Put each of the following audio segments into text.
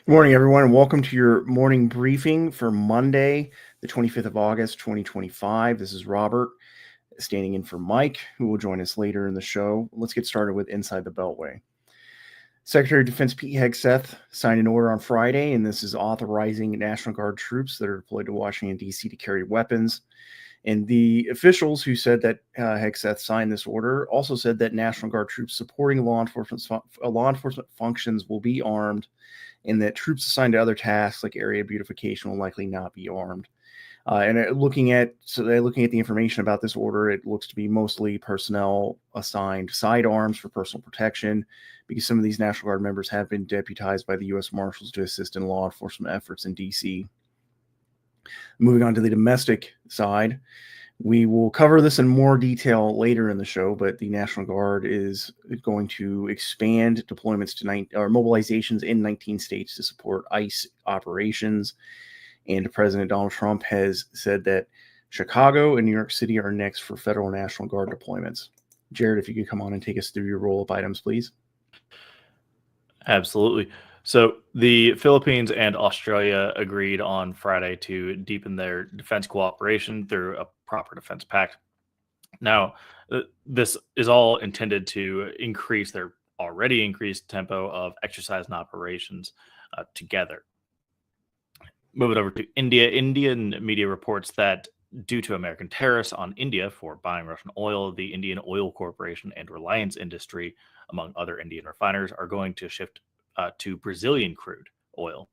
Good morning, everyone, and welcome to your morning briefing for Monday, the 25th of August, 2025. This is Robert standing in for Mike, who will join us later in the show. Let's get started with Inside the Beltway. Secretary of Defense Pete Hegseth signed an order on Friday, and this is authorizing National Guard troops that are deployed to Washington, D.C. to carry weapons. And the officials who said that Hegseth signed this order also said that National Guard troops supporting law enforcement functions will be armed, and that troops assigned to other tasks like area beautification will likely not be armed. Looking at the information about this order, it looks to be mostly personnel assigned sidearms for personal protection, because some of these National Guard members have been deputized by the U.S. Marshals to assist in law enforcement efforts in D.C. Moving on to the domestic side, we will cover this in more detail later in the show, but the National Guard is going to expand deployments to mobilizations in 19 states to support ICE operations. And President Donald Trump has said that Chicago and New York City are next for federal National Guard deployments. Jared, if you could come on and take us through your roll-up items, please. Absolutely. So the Philippines and Australia agreed on Friday to deepen their defense cooperation through a proper defense pact. Now, this is all intended to increase their already increased tempo of exercise and operations together. Moving over to India, Indian media reports that due to American tariffs on India for buying Russian oil, the Indian Oil Corporation and Reliance Industry, among other Indian refiners, are going to shift to Brazilian crude oil.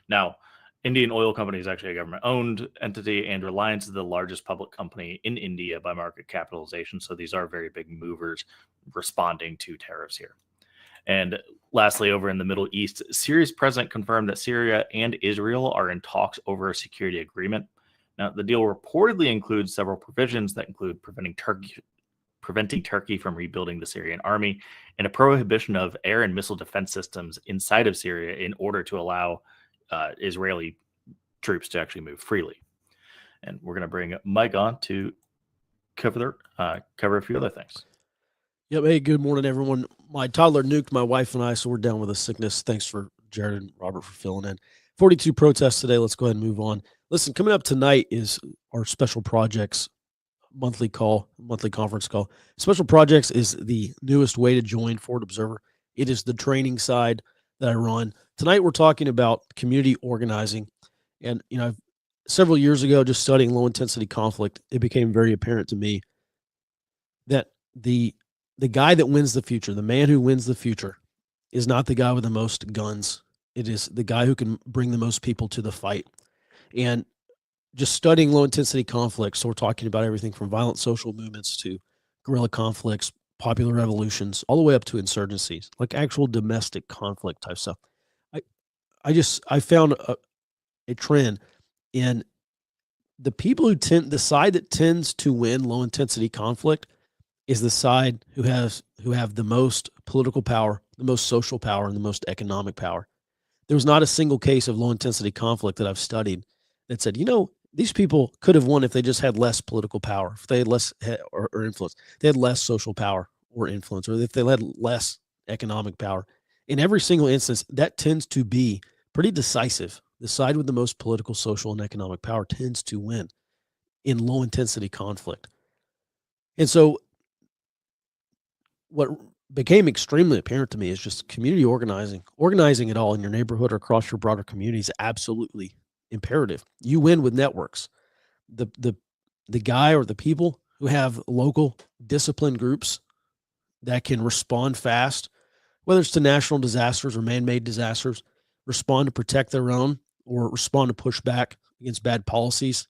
Now, Indian Oil Company is actually a government-owned entity, and Reliance is the largest public company in India by market capitalization. So these are very big movers responding to tariffs here. And lastly, over in the Middle East, Syria's president confirmed that Syria and Israel are in talks over a security agreement. Now, the deal reportedly includes several provisions that include preventing Turkey from rebuilding the Syrian army, and a prohibition of air and missile defense systems inside of Syria in order to allow Israeli troops to actually move freely. And we're going to bring Mike on to cover a few other things. Yep. Hey, good morning, everyone. My toddler nuked my wife and I, so we're down with a sickness. Thanks for Jared and Robert for filling in. 42 protests today. Let's go ahead and move on. Listen, coming up tonight is our special projects monthly conference call. Special projects is the newest way to join Forward Observer. It is the training side that I run. Tonight we're talking about community organizing. And, several years ago, just studying low intensity conflict, it became very apparent to me that the guy that wins the future, the man who wins the future, is not the guy with the most guns. It is the guy who can bring the most people to the fight. And just studying low intensity conflicts, so we're talking about everything from violent social movements to guerrilla conflicts, popular revolutions, all the way up to insurgencies, like actual domestic conflict type stuff. I found a trend in the people the side that tends to win low intensity conflict is the side who have the most political power, the most social power, and the most economic power. There was not a single case of low intensity conflict that I've studied that said, these people could have won if they just had less political power, if they had less or influence, they had less social power or influence, or if they had less economic power. In every single instance, that tends to be pretty decisive. The side with the most political, social, and economic power tends to win in low intensity conflict. And so what became extremely apparent to me is just community organizing it all in your neighborhood or across your broader community is absolutely imperative. You win with networks. The guy or the people who have local disciplined groups that can respond fast, whether it's to national disasters or man-made disasters, respond to protect their own or respond to push back against bad policies.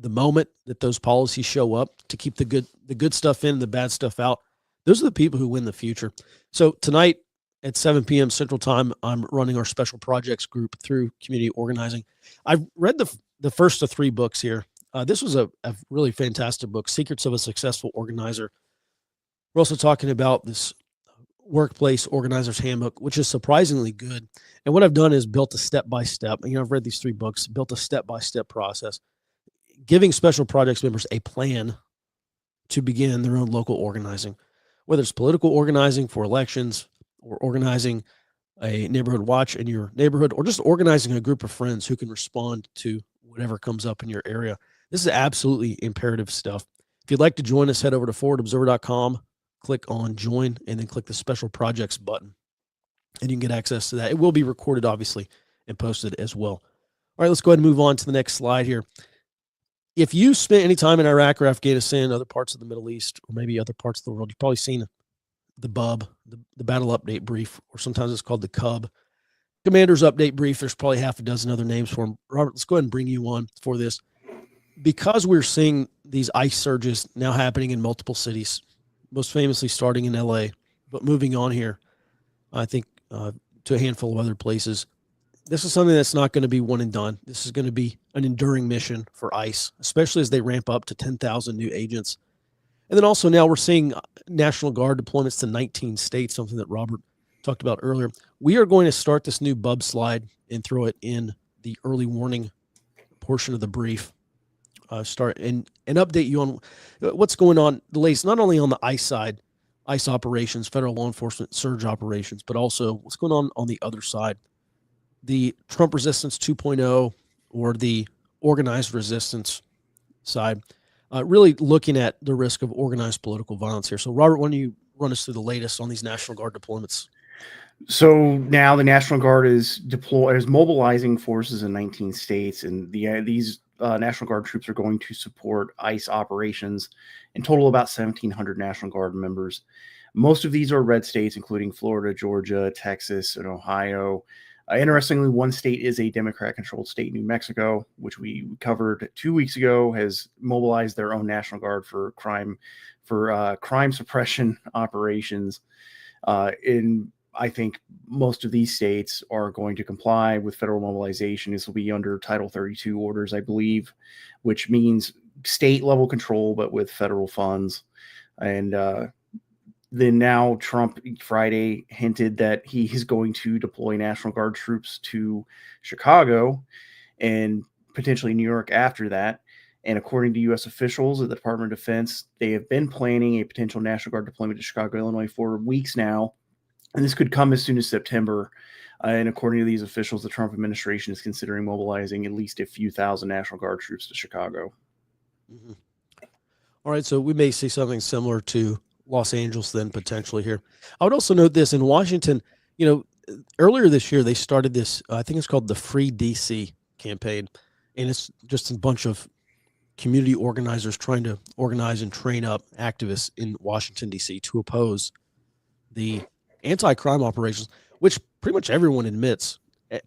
The moment that those policies show up to keep the good stuff in and the bad stuff out, those are the people who win the future. So tonight at 7 p.m. Central Time, I'm running our special projects group through community organizing. I've read the first of 3 books here. This was a really fantastic book, Secrets of a Successful Organizer. We're also talking about this Workplace Organizer's Handbook, which is surprisingly good. And what I've done is built a step-by-step. I've read these 3 books, built a step-by-step process, giving special projects members a plan to begin their own local organizing, whether it's political organizing for elections or organizing a neighborhood watch in your neighborhood, or just organizing a group of friends who can respond to whatever comes up in your area. This is absolutely imperative stuff. If you'd like to join us, head over to forwardobserver.com, click on join, and then click the special projects button, and you can get access to that. It will be recorded, obviously, and posted as well. All right, let's go ahead and move on to the next slide here. If you spent any time in Iraq or Afghanistan, other parts of the Middle East, or maybe other parts of the world, you've probably seen the BUB, the battle update brief, or sometimes it's called the CUB. Commander's update brief. There's probably half a dozen other names for them. Robert, let's go ahead and bring you on for this. Because we're seeing these ICE surges now happening in multiple cities, most famously starting in LA, but moving on here, I think, to a handful of other places. This is something that's not going to be one and done. This is going to be an enduring mission for ICE, especially as they ramp up to 10,000 new agents. And then also now we're seeing National Guard deployments to 19 states, something that Robert talked about earlier. We are going to start this new BUB slide and throw it in the early warning portion of the brief. Start and update you on what's going on, the latest, not only on the ICE side, ICE operations, federal law enforcement surge operations, but also what's going on the other side, the Trump resistance 2.0 or the organized resistance side, really looking at the risk of organized political violence here. So, Robert, why don't you run us through the latest on these National Guard deployments? So now the National Guard is mobilizing forces in 19 states, and these National Guard troops are going to support ICE operations. In total, about 1,700 National Guard members. Most of these are red states, including Florida, Georgia, Texas, and Ohio. Interestingly, one state is a Democrat-controlled state, New Mexico, which we covered 2 weeks ago, has mobilized their own National Guard for crime suppression operations. I think most of these states are going to comply with federal mobilization. This will be under Title 32 orders, I believe, which means state level control, but with federal funds. And then now Trump Friday hinted that he is going to deploy National Guard troops to Chicago and potentially New York after that. And according to U.S. officials at the Department of Defense, they have been planning a potential National Guard deployment to Chicago, Illinois for weeks now. And this could come as soon as September. And according to these officials, the Trump administration is considering mobilizing at least a few thousand National Guard troops to Chicago. Mm-hmm. All right, so we may see something similar to Los Angeles then potentially here. I would also note this in Washington, earlier this year, they started this, I think it's called the Free DC campaign. And it's just a bunch of community organizers trying to organize and train up activists in Washington, D.C. to oppose the anti-crime operations, which pretty much everyone admits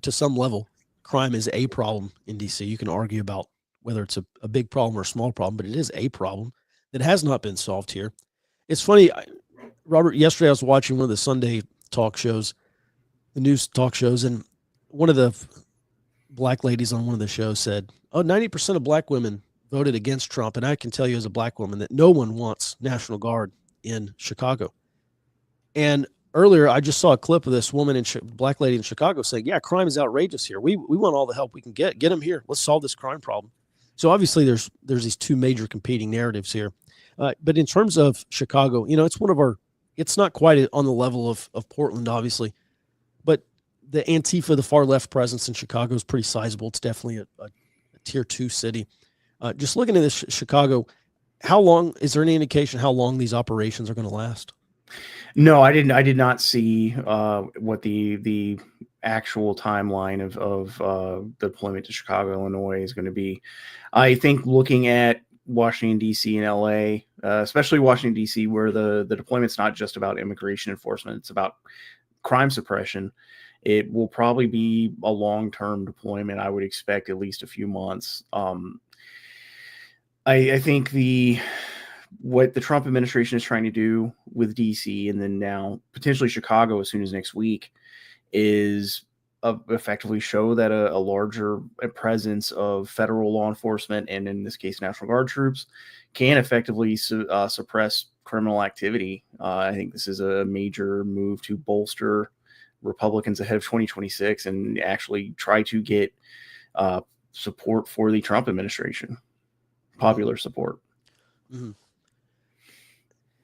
to some level, crime is a problem in DC. You can argue about whether it's a big problem or a small problem, but it is a problem that has not been solved here. It's funny, Robert, yesterday I was watching one of the Sunday talk shows, the news talk shows, and one of the black ladies on one of the shows said, 90% of black women voted against Trump, and I can tell you as a black woman that no one wants National Guard in Chicago. And earlier, I just saw a clip of this woman, black lady in Chicago, saying, "Yeah, crime is outrageous here. We want all the help we can get. Get them here. Let's solve this crime problem." So obviously, there's these two major competing narratives here. But in terms of Chicago, it's one of our. It's not quite on the level of Portland, obviously, but the Antifa, the far left presence in Chicago is pretty sizable. It's definitely a tier 2 city. Just looking at this Chicago, how long is there any indication how long these operations are going to last? No, I didn't. I did not see what the actual timeline of the deployment to Chicago, Illinois is going to be. I think looking at Washington, D.C. and L.A., especially Washington, D.C., where the deployment's not just about immigration enforcement, it's about crime suppression. It will probably be a long-term deployment. I would expect at least a few months. I think what the Trump administration is trying to do with DC and then now potentially Chicago as soon as next week is effectively show that a larger presence of federal law enforcement, and in this case, National Guard troops, can effectively suppress criminal activity. I think this is a major move to bolster Republicans ahead of 2026 and actually try to get support for the Trump administration, popular support. Mm-hmm.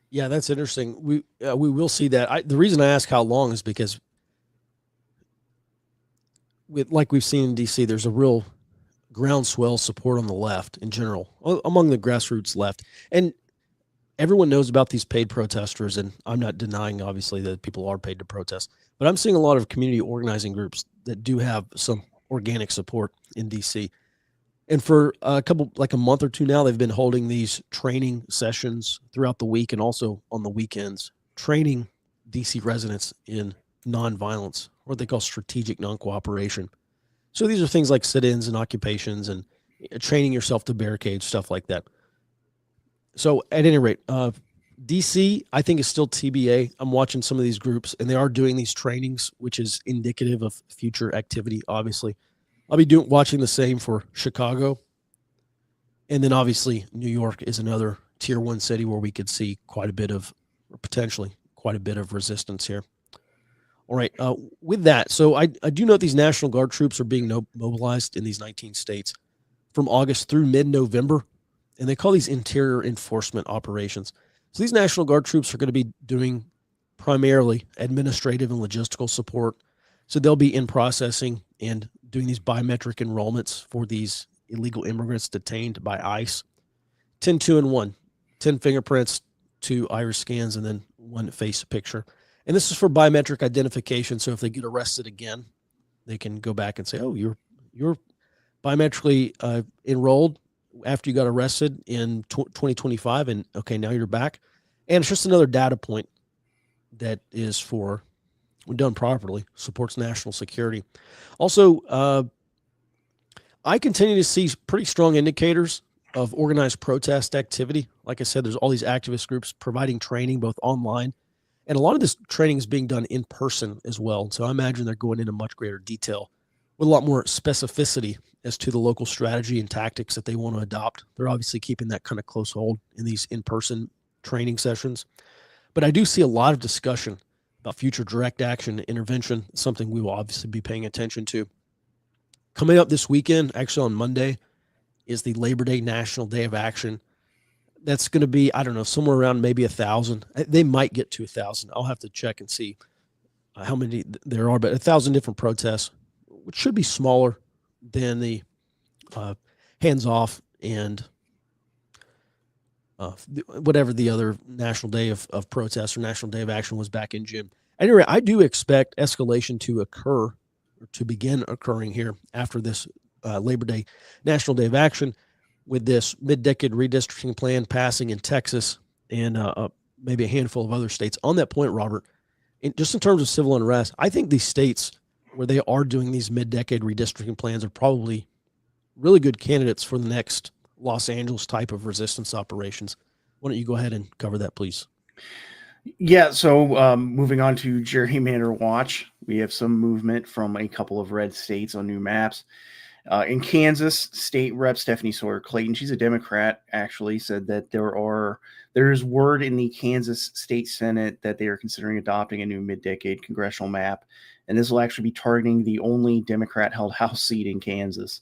Yeah, that's interesting. We will see that. The reason I ask how long is because like we've seen in DC, there's a real groundswell support on the left in general, among the grassroots left. And everyone knows about these paid protesters, and I'm not denying, obviously, that people are paid to protest. But I'm seeing a lot of community organizing groups that do have some organic support in DC. And for a month or two now, they've been holding these training sessions throughout the week and also on the weekends, training DC residents in nonviolence, what they call strategic non-cooperation. So these are things like sit-ins and occupations and training yourself to barricade, stuff like that. So at any rate, DC, I think, is still TBA. I'm watching some of these groups, and they are doing these trainings, which is indicative of future activity, obviously. I'll be watching the same for Chicago. And then obviously New York is another tier 1 city where we could see quite a bit of, or potentially quite a bit of resistance here. All right. With that, so I do note these National Guard troops are being mobilized in these 19 states from August through mid-November, and they call these interior enforcement operations. So these National Guard troops are going to be doing primarily administrative and logistical support. So they'll be in processing and doing these biometric enrollments for these illegal immigrants detained by ICE. 10, 2, and 1, 10 fingerprints, 2 iris scans, and then 1 face picture. And this is for biometric identification. So if they get arrested again, they can go back and say, oh, you're biometrically enrolled after you got arrested in 2025. And okay, now you're back. And it's just another data point that is for, when done properly, supports national security. Also, I continue to see pretty strong indicators of organized protest activity. Like I said, there's all these activist groups providing training both online, and a lot of this training is being done in person as well. So I imagine they're going into much greater detail with a lot more specificity as to the local strategy and tactics that they want to adopt. They're obviously keeping that kind of close hold in these in-person training sessions. But I do see a lot of discussion about future direct action intervention, something we will obviously be paying attention to. Coming up this weekend, actually on Monday, is the Labor Day National Day of Action. That's going to be, I don't know, somewhere around maybe 1,000. They might get to 1,000. I'll have to check and see how many there are, but 1,000 different protests, which should be smaller than the hands-off and whatever the other National Day of Protest or National Day of Action was back in June. Anyway, I do expect escalation to occur, or to begin occurring here after this Labor Day National Day of Action, with this mid-decade redistricting plan passing in Texas and maybe a handful of other states. On that point, Robert, just in terms of civil unrest, I think these states where they are doing these mid-decade redistricting plans are probably really good candidates for the next Los Angeles type of resistance operations. Why don't you go ahead and cover that, please? Yeah, so moving on to gerrymander watch, we have some movement from a couple of red states on new maps. In Kansas, State Rep Stephanie Sawyer Clayton, she's a Democrat, actually said that there is word in the Kansas State Senate that they are considering adopting a new mid-decade congressional map, and this will actually be targeting the only Democrat-held House seat in Kansas.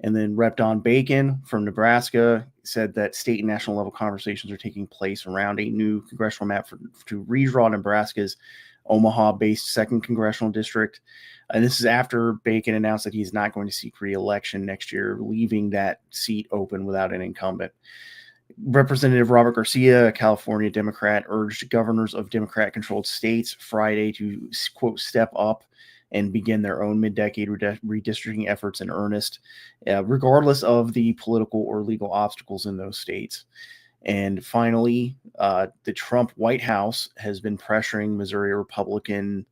And then Rep Don Bacon from Nebraska said that state and national level conversations are taking place around a new congressional map to redraw Nebraska's Omaha-based 2nd congressional district. And this is after Bacon announced that he's not going to seek re-election next year, leaving that seat open without an incumbent. Representative Robert Garcia, a California Democrat, urged governors of Democrat-controlled states Friday to, quote, step up and begin their own mid-decade redistricting efforts in earnest, regardless of the political or legal obstacles in those states. And finally, the Trump White House has been pressuring Missouri Republican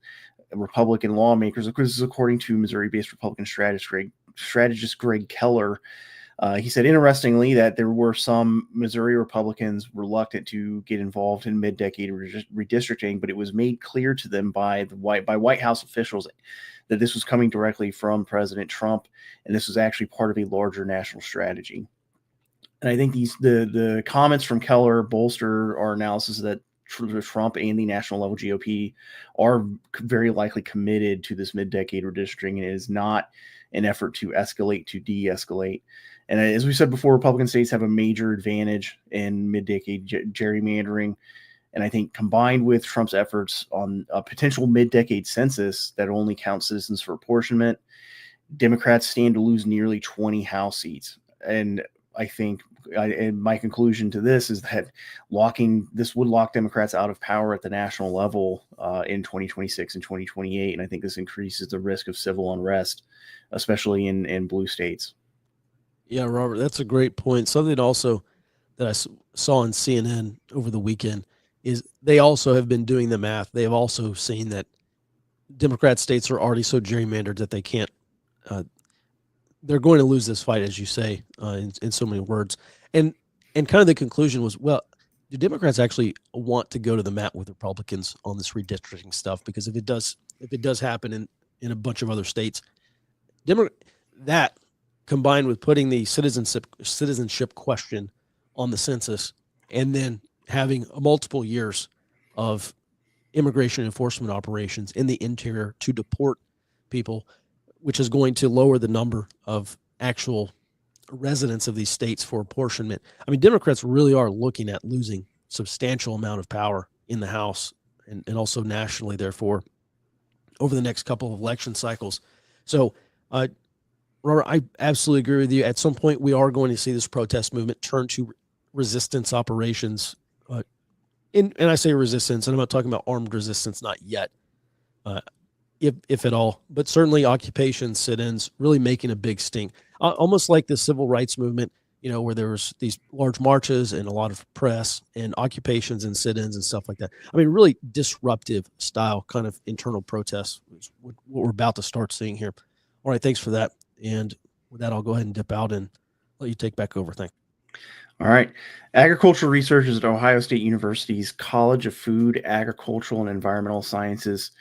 lawmakers. This is according to Missouri-based Republican strategist Greg Keller. He said, interestingly, that there were some Missouri Republicans reluctant to get involved in mid-decade redistricting, but it was made clear to them by White House officials that this was coming directly from President Trump, and this was actually part of a larger national strategy. And I think the comments from Keller bolster our analysis that Trump and the national level GOP are very likely committed to this mid-decade redistricting, and it is not an effort to escalate, to de-escalate. And as we said before, Republican states have a major advantage in mid-decade gerrymandering. And I think combined with Trump's efforts on a potential mid-decade census that only counts citizens for apportionment, Democrats stand to lose nearly 20 House seats. And I think, and my conclusion to this is that this would lock Democrats out of power at the national level in 2026 and 2028. And I think this increases the risk of civil unrest, especially in blue states. Yeah, Robert, that's a great point. Something also that I saw on CNN over the weekend is they also have been doing the math. They have also seen that Democrat states are already so gerrymandered that they can't, they're going to lose this fight, as you say, in so many words. And kind of the conclusion was, well, do Democrats actually want to go to the mat with Republicans on this redistricting stuff? Because if it does happen in a bunch of other states, that combined with putting the citizenship question on the census and then having multiple years of immigration enforcement operations in the interior to deport people, which is going to lower the number of actual residents of these states for apportionment. I mean, Democrats really are looking at losing substantial amount of power in the House and also nationally, therefore, over the next couple of election cycles. So, Robert, I absolutely agree with you. At some point, we are going to see this protest movement turn to resistance operations. And I say resistance, and I'm not talking about armed resistance, not yet, if at all, but certainly occupation sit-ins really making a big stink. Almost like the civil rights movement, where there was these large marches and a lot of press and occupations and sit-ins and stuff like that. I mean, really disruptive style kind of internal protests is what we're about to start seeing here. All right, thanks for that. And with that, I'll go ahead and dip out and let you take back over. Thanks. All right. Agricultural researchers at Ohio State University's College of Food, Agricultural, and Environmental Sciences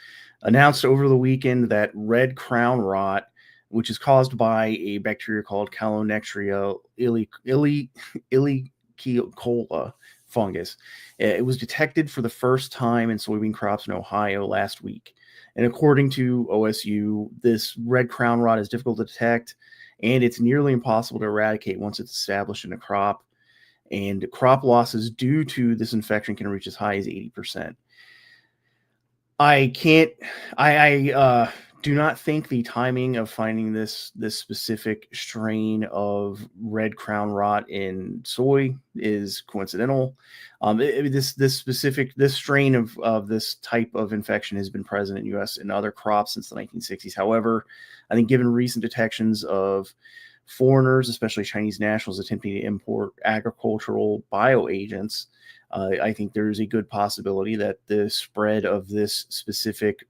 announced over the weekend that red crown rot, which is caused by a bacteria called Calonectria illicola fungus, it was detected for the first time in soybean crops in Ohio last week. And according to OSU, this red crown rot is difficult to detect, and it's nearly impossible to eradicate once it's established in a crop. And crop losses due to this infection can reach as high as 80%. I do not think the timing of finding this specific strain of red crown rot in soy is coincidental. This strain of this type of infection has been present in U.S. and other crops since the 1960s. However, I think given recent detections of foreigners, especially Chinese nationals, attempting to import agricultural bioagents, I think there is a good possibility that the spread of this specific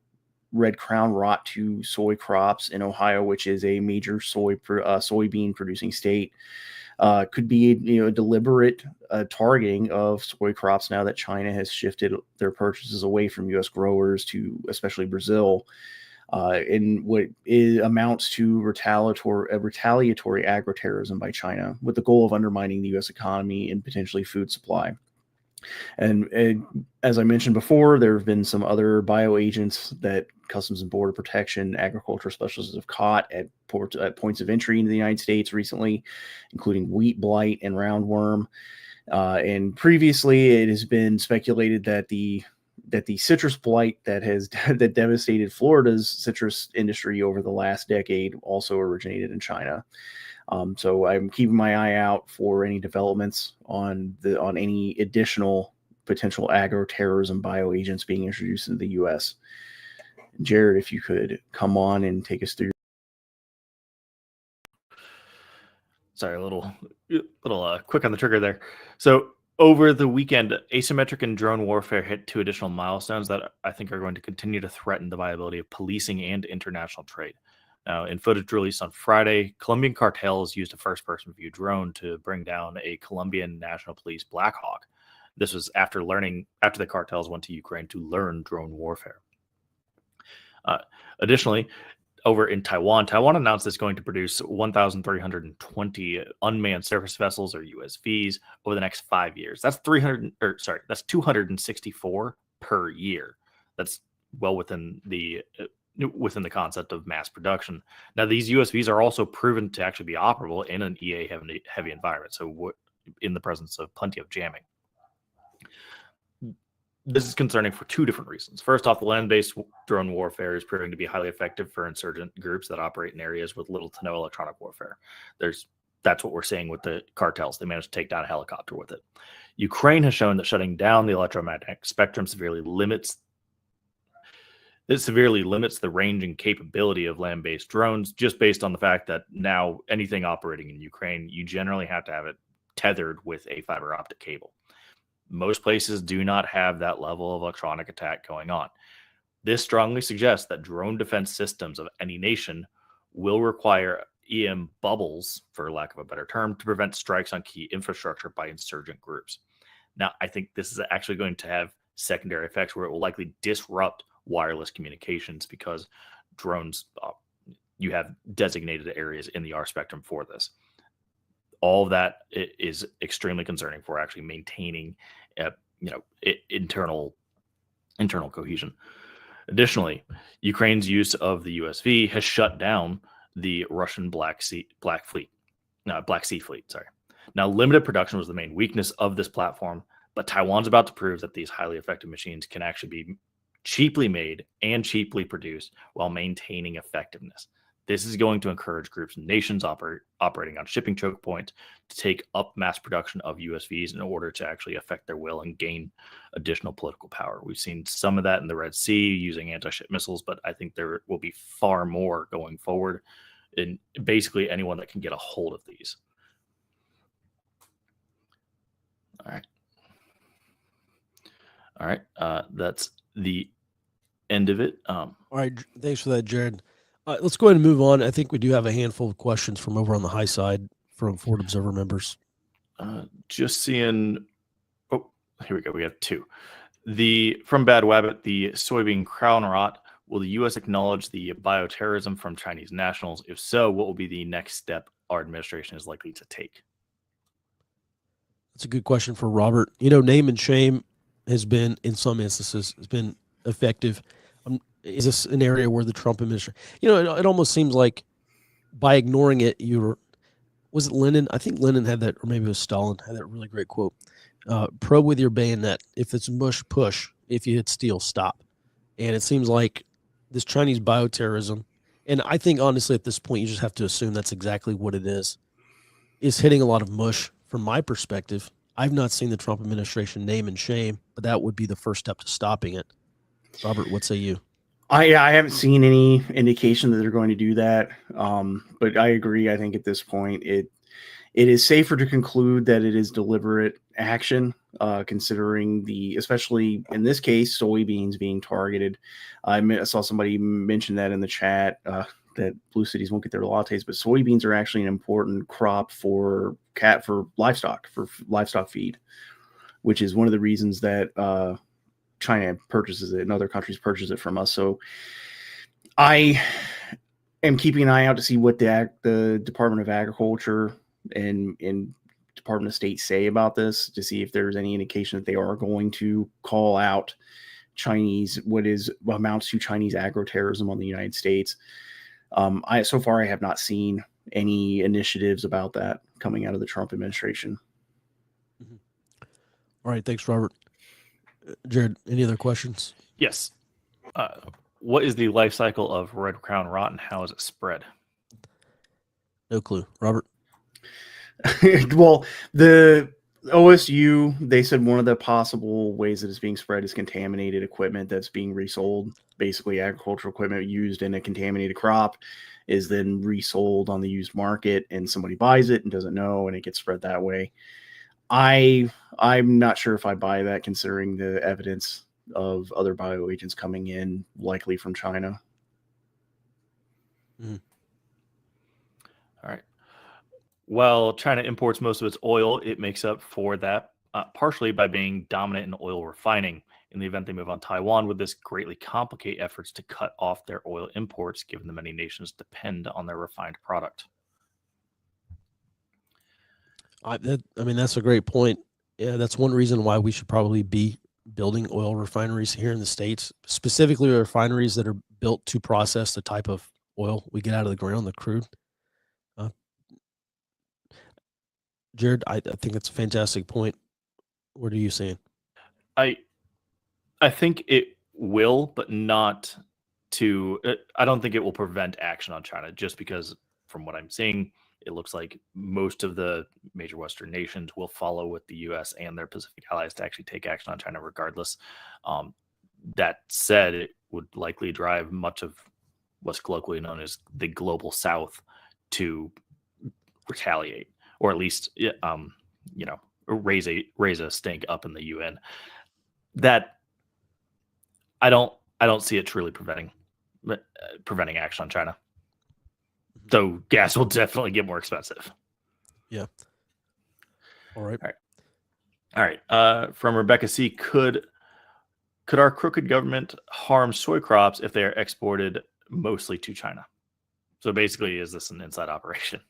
red crown rot to soy crops in Ohio, which is a major soybean producing state, could be a deliberate targeting of soy crops now that China has shifted their purchases away from U.S. growers to especially Brazil, in what amounts to retaliatory agroterrorism by China with the goal of undermining the U.S. economy and potentially food supply. And as I mentioned before, there have been some other bioagents that Customs and Border Protection agriculture specialists have caught at points of entry into the United States recently, including wheat blight and roundworm. And previously, it has been speculated that the citrus blight that devastated Florida's citrus industry over the last decade also originated in China. So I'm keeping my eye out for any developments on any additional potential agroterrorism bioagents being introduced into the U.S. Jared, if you could come on and take us through. Sorry, a little quick on the trigger there. So over the weekend, asymmetric and drone warfare hit 2 additional milestones that I think are going to continue to threaten the viability of policing and international trade. Now, in footage released on Friday, Colombian cartels used a first-person view drone to bring down a Colombian National Police Black Hawk. This was after the cartels went to Ukraine to learn drone warfare. Additionally, over in Taiwan announced it's going to produce 1,320 unmanned surface vessels, or USVs, over the next 5 years. That's 264 per year. That's well within the concept of mass production. Now, these USVs are also proven to actually be operable in an EA heavy environment, so in the presence of plenty of jamming. this is concerning for two different reasons. First off, the land-based drone warfare is proving to be highly effective for insurgent groups that operate in areas with little to no electronic warfare. That's what we're seeing with the cartels. They managed to take down a helicopter with it. Ukraine has shown that shutting down the electromagnetic spectrum severely limits the range and capability of land-based drones, just based on the fact that now anything operating in Ukraine, you generally have to have it tethered with a fiber optic cable. Most places do not have that level of electronic attack going on. This strongly suggests that drone defense systems of any nation will require EM bubbles, for lack of a better term, to prevent strikes on key infrastructure by insurgent groups. Now, I think this is actually going to have secondary effects where it will likely disrupt wireless communications, because drones, you have designated areas in the R spectrum for this. All of that is extremely concerning for actually maintaining, internal cohesion. Additionally, Ukraine's use of the USV has shut down the Russian Black Sea Fleet. Sorry. Now, limited production was the main weakness of this platform, but Taiwan's about to prove that these highly effective machines can actually be cheaply made and cheaply produced while maintaining effectiveness. This is going to encourage groups and nations operating on shipping choke points to take up mass production of USVs in order to actually affect their will and gain additional political power. We've seen some of that in the Red Sea using anti-ship missiles, but I think there will be far more going forward in basically anyone that can get a hold of these. All right. That's the end of it. All right. Thanks for that, Jared. Let's go ahead and move on. I think we do have a handful of questions from over on the high side from Forward Observer members. Just seeing. Oh, here we go. We have two. From Bad Wabbit, the soybean crown rot. Will the U.S. acknowledge the bioterrorism from Chinese nationals? If so, what will be the next step our administration is likely to take? That's a good question for Robert. Name and shame has been, in some instances, has been effective. Is this an area where the Trump administration, it almost seems like by ignoring it, was it Lenin? I think Lenin had that, or maybe it was Stalin, had that really great quote. Probe with your bayonet. If it's mush, push. If you hit steel, stop. And it seems like this Chinese bioterrorism, and I think honestly at this point, you just have to assume that's exactly what it is hitting a lot of mush from my perspective. I've not seen the Trump administration name and shame, but that would be the first step to stopping it. Robert, what say you? I haven't seen any indication that they're going to do that. But I agree. I think at this point, it is safer to conclude that it is deliberate action, considering especially in this case, soybeans being targeted. I saw somebody mention that in the chat, that blue cities won't get their lattes, but soybeans are actually an important crop for livestock feed, which is one of the reasons that China purchases it and other countries purchase it from us. So I am keeping an eye out to see what the Department of Agriculture and Department of State say about this, to see if there's any indication that they are going to call out what amounts to Chinese agroterrorism on the United States. So far, I have not seen any initiatives about that coming out of the Trump administration. Mm-hmm. All right. Thanks, Robert. Jared, any other questions? Yes. What is the life cycle of red crown rot and how is it spread? No clue. Robert? Well, the OSU, they said one of the possible ways that it's being spread is contaminated equipment that's being resold. Basically, agricultural equipment used in a contaminated crop is then resold on the used market, and somebody buys it and doesn't know, and it gets spread that way. I'm not sure if I buy that, considering the evidence of other bioagents coming in, likely from China. Mm-hmm. All right. While China imports most of its oil, it makes up for that partially by being dominant in oil refining. In the event they move on Taiwan, would this greatly complicate efforts to cut off their oil imports, given the many nations depend on their refined product? That's a great point. Yeah, that's one reason why we should probably be building oil refineries here in the States, specifically refineries that are built to process the type of oil we get out of the ground, the crude. Jared, I think that's a fantastic point. What are you saying? I think it will, but not to. I don't think it will prevent action on China, just because from what I'm seeing, it looks like most of the major Western nations will follow with the U.S. and their Pacific allies to actually take action on China, regardless. That said, it would likely drive much of what's colloquially known as the global South to retaliate, or at least, raise a stink up in the UN. That I don't see it truly preventing action on China. So gas will definitely get more expensive. Yeah. All right. From Rebecca C, could our crooked government harm soy crops if they are exported mostly to China? So basically, is this an inside operation?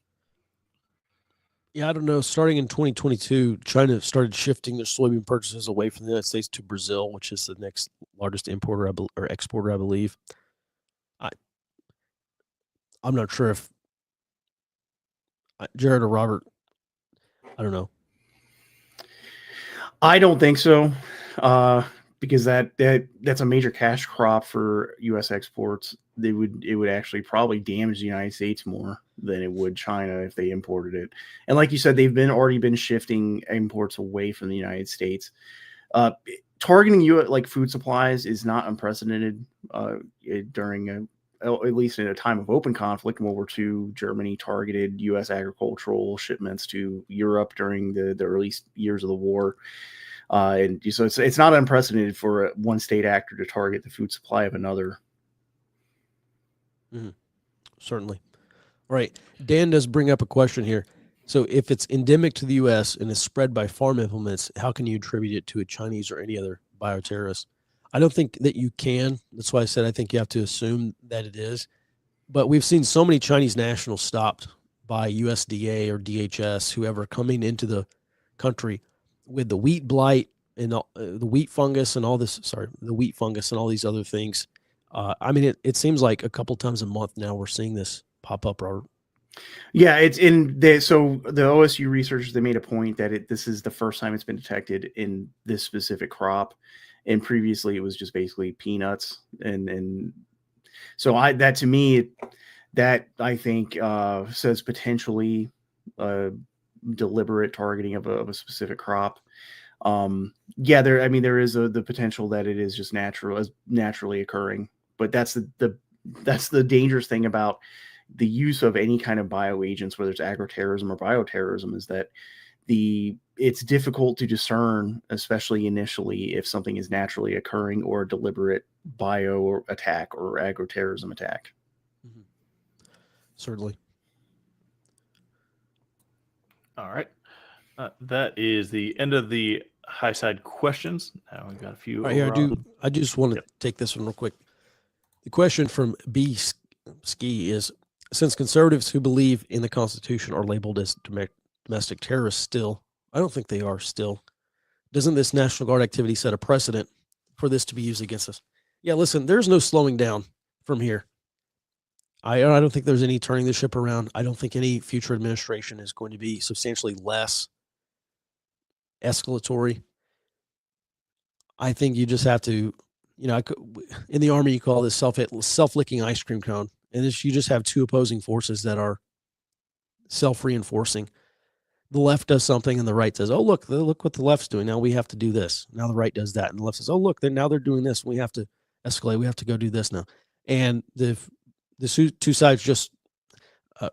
Yeah, I don't know. Starting in 2022, China started shifting their soybean purchases away from the United States to Brazil, which is the next largest importer or exporter, I believe. I'm not sure if Jared or Robert, I don't know. I don't think so, because that's a major cash crop for U.S. exports. It would actually probably damage the United States more than it would China if they imported it. And like you said, they've already been shifting imports away from the United States. Targeting U.S. like food supplies is not unprecedented during at least in a time of open conflict. In World War II, Germany targeted U.S. agricultural shipments to Europe during the early years of the war. And so it's not unprecedented for one state actor to target the food supply of another. Mm-hmm. Certainly. All right. Dan does bring up a question here. So if it's endemic to the U.S. and is spread by farm implements, how can you attribute it to a Chinese or any other bioterrorist? I don't think that you can. That's why I said I think you have to assume that it is. But we've seen so many Chinese nationals stopped by USDA or DHS, whoever, coming into the country with the wheat blight and the wheat fungus and all this. Sorry, the wheat fungus and all these other things. I mean, it seems like a couple times a month now we're seeing this pop up, Robert. Yeah, it's in the so the OSU researchers, they made a point that this is the first time it's been detected in this specific crop, and previously it was just basically peanuts, and so that to me, that I think says potentially deliberate targeting of a specific crop. Yeah, there is the potential that it is just naturally occurring, but that's the dangerous thing about the use of any kind of bioagents, whether it's agroterrorism or bioterrorism, is that it's difficult to discern, especially initially, if something is naturally occurring or a deliberate bio attack or agroterrorism attack. Mm-hmm. Certainly. All right. That is the end of the high side questions. Now we've got a few. Right here, I just want to take this one real quick. The question from B Ski is, since conservatives who believe in the Constitution are labeled as domestic terrorists still, I don't think they are still. Doesn't this National Guard activity set a precedent for this to be used against us? Yeah, listen, there's no slowing down from here. I don't think there's any turning the ship around. I don't think any future administration is going to be substantially less escalatory. I think you just have to, in the Army, you call this self-licking ice cream cone. And you just have two opposing forces that are self-reinforcing. The left does something and the right says, oh, look what the left's doing. Now we have to do this. Now the right does that. And the left says, oh, look, now they're doing this. We have to escalate. We have to go do this now. And the two sides just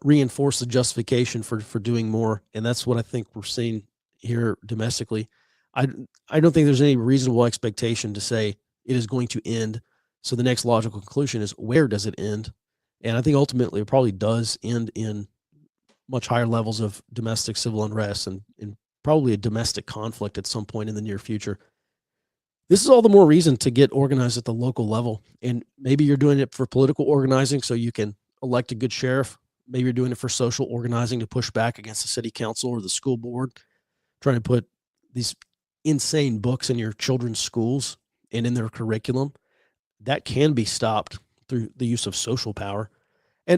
reinforce the justification for doing more. And that's what I think we're seeing here domestically. I don't think there's any reasonable expectation to say it is going to end. So the next logical conclusion is, where does it end? And I think ultimately it probably does end in much higher levels of domestic civil unrest and probably a domestic conflict at some point in the near future. This is all the more reason to get organized at the local level. And maybe you're doing it for political organizing so you can elect a good sheriff. Maybe you're doing it for social organizing to push back against the city council or the school board, trying to put these insane books in your children's schools and in their curriculum. That can be stopped through the use of social power.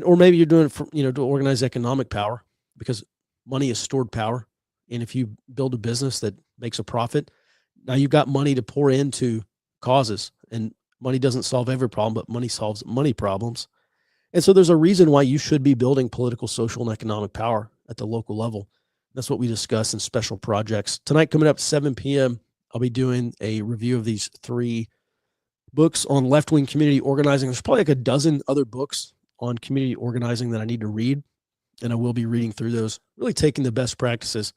Or maybe you're doing it for, to organize economic power, because money is stored power. And if you build a business that makes a profit, now you've got money to pour into causes. And money doesn't solve every problem, but money solves money problems. And so there's a reason why you should be building political, social, and economic power at the local level. That's what we discuss in special projects. Tonight, coming up 7 p.m., I'll be doing a review of these 3 books on left-wing community organizing. There's probably like a dozen other books on community organizing that I need to read, and I will be reading through those, really taking the best practices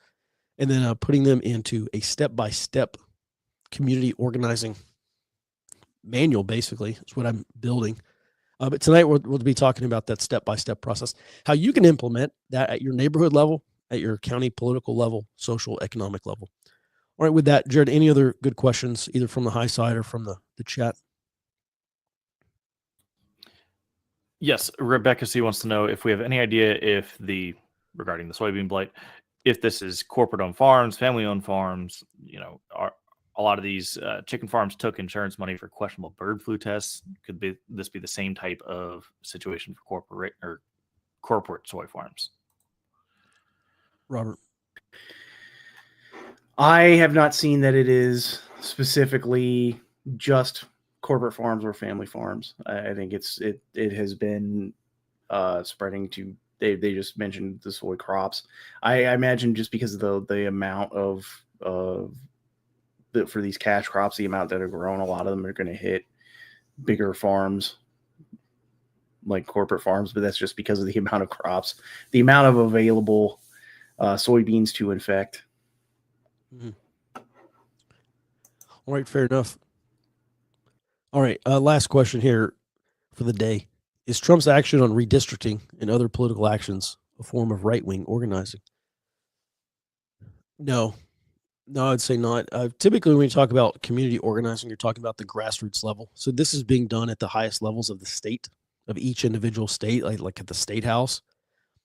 and then putting them into a step-by-step community organizing manual, basically, is what I'm building. But tonight we'll be talking about that step-by-step process, how you can implement that at your neighborhood level, at your county political level, social, economic level. All right, with that, Jared, any other good questions, either from the high side or from the chat? Yes, Rebecca C wants to know if we have any idea regarding the soybean blight, if this is corporate-owned farms, family-owned farms, are a lot of these chicken farms took insurance money for questionable bird flu tests. Could this be the same type of situation for corporate soy farms? Robert? I have not seen that it is specifically just corporate farms or family farms. I think it has been spreading to. They just mentioned the soy crops. I imagine just because of the amount for these cash crops, the amount that are grown, a lot of them are going to hit bigger farms like corporate farms, but that's just because of the amount of crops, the amount of available soybeans to infect. Mm-hmm. All right, fair enough. All right, last question here for the day. Is Trump's action on redistricting and other political actions a form of right-wing organizing? No, I'd say not. Typically, when you talk about community organizing, you're talking about the grassroots level. So this is being done at the highest levels of the state, of each individual state, like at the state house.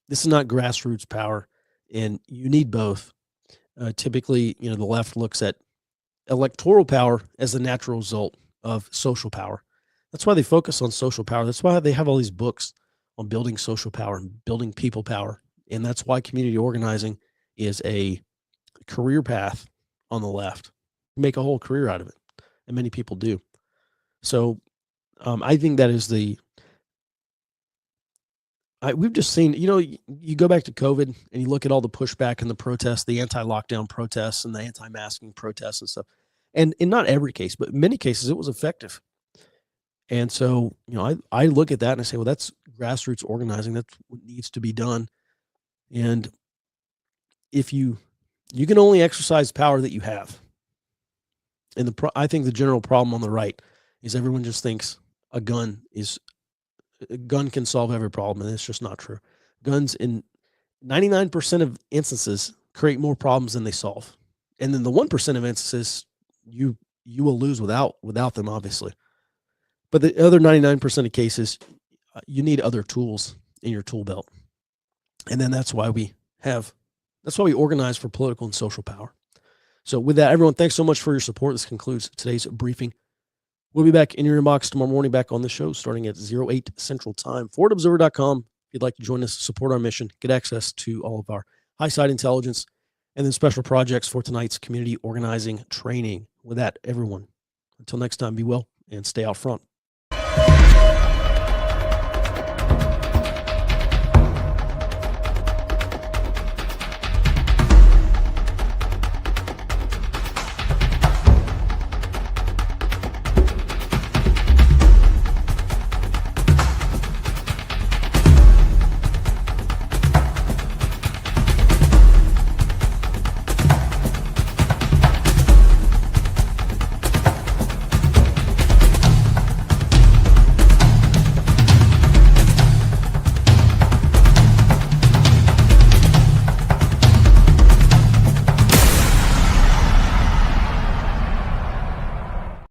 This is not grassroots power, and you need both. Typically, the left looks at electoral power as the natural result of social power. That's why they focus on social power. That's why they have all these books on building social power and building people power. And that's why community organizing is a career path on the left. You make a whole career out of it, and many people do. So I think that is we've just seen, you go back to COVID and you look at all the pushback and the protests, the anti-lockdown protests and the anti-masking protests and stuff. And in not every case, but in many cases, it was effective. And so, I look at that and I say, well, that's grassroots organizing. That's what needs to be done. And if you can only exercise power that you have. And I think the general problem on the right is everyone just thinks a gun can solve every problem, and it's just not true. Guns in 99% of instances create more problems than they solve. And then the 1% of instances, you will lose without them, obviously. But the other 99% of cases, you need other tools in your tool belt. And then that's why we organize for political and social power. So with that, everyone, thanks so much for your support. This concludes today's briefing. We'll be back in your inbox tomorrow morning, back on the show, starting at 08 Central Time. ForwardObserver.com. If you'd like to join us, support our mission, get access to all of our high-side intelligence, and then special projects for tonight's community organizing training. With that, everyone, until next time, be well and stay out front.